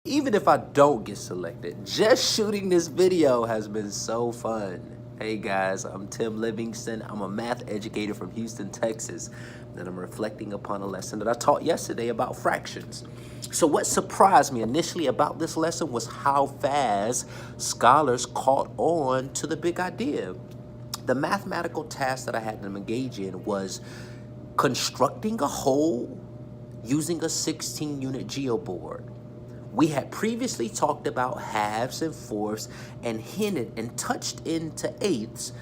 Even if I don't get selected, just shooting this video has been so fun. Hey guys, I'm Tim Livingston. I'm a math educator from Houston, Texas, and I'm reflecting upon a lesson that I taught yesterday about fractions. So what surprised me initially about this lesson was how fast scholars caught on to the big idea. The mathematical task that I had them engage in was constructing a whole using a 16-unit geoboard. We had previously talked about halves and fourths and hinted and touched into eighths,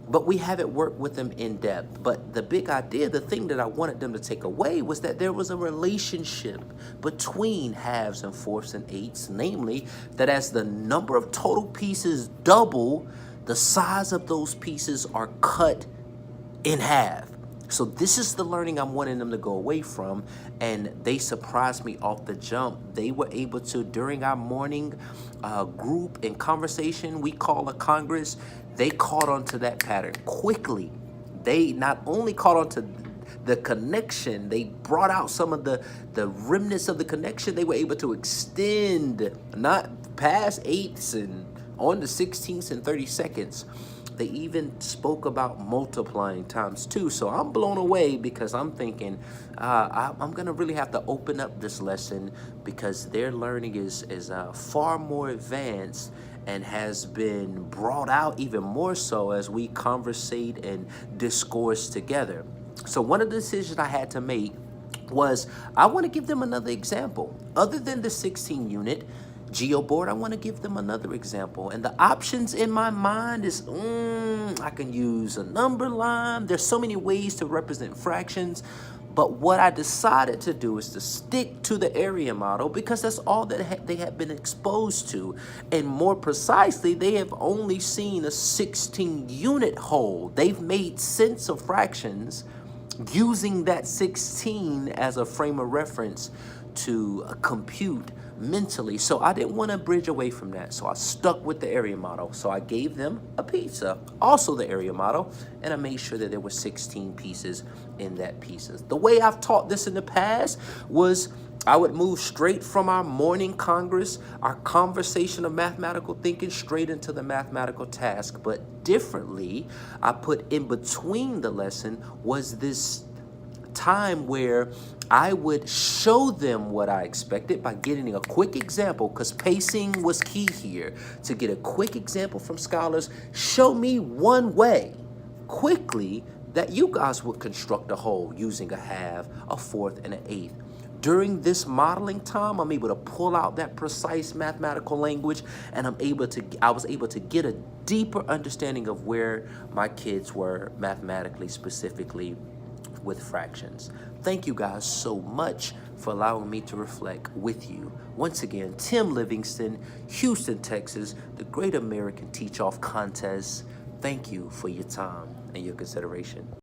but we haven't worked with them in depth. But the big idea, the thing that I wanted them to take away was that there was a relationship between halves and fourths and eighths, namely that as the number of total pieces double, the size of those pieces are cut in half. So this is the learning I'm wanting them to go away from, and they surprised me off the jump. They were able to, during our morning group and conversation we call a congress, they caught on to that pattern quickly. They not only caught on to the connection, they brought out some of the remnants of the connection. They were able to extend, not past eighths and on to 16ths and 32nds. They even spoke about multiplying times 2. So I'm blown away because I'm thinking I'm going to really have to open up this lesson because their learning is far more advanced and has been brought out even more so as we conversate and discourse together. So one of the decisions I had to make was I want to give them another example. Other than the 16-unit geoboard, I want to give them another example. And the options in my mind is, I can use a number line. There's so many ways to represent fractions. But what I decided to do is to stick to the area model because that's all that they have been exposed to. And more precisely, they have only seen a 16-unit whole. They've made sense of fractions using that 16 as a frame of reference to compute mentally. So I didn't want to bridge away from that. So I stuck with the area model. So I gave them a pizza, also the area model, and I made sure that there were 16 pieces in that pieces. The way I've taught this in the past was I would move straight from our morning congress, our conversation of mathematical thinking, straight into the mathematical task. But differently, I put in between the lesson was this time where I would show them what I expected by getting a quick example, because pacing was key here. To get a quick example from scholars, show me one way quickly that you guys would construct a whole using a half, a fourth, and an eighth. During this modeling time, I'm able to pull out that precise mathematical language, and I was able to get a deeper understanding of where my kids were mathematically, specifically with fractions. Thank you guys so much for allowing me to reflect with you. Once again, Tim Livingston, Houston, Texas, the Great American Teach-Off Contest. Thank you for your time and your consideration.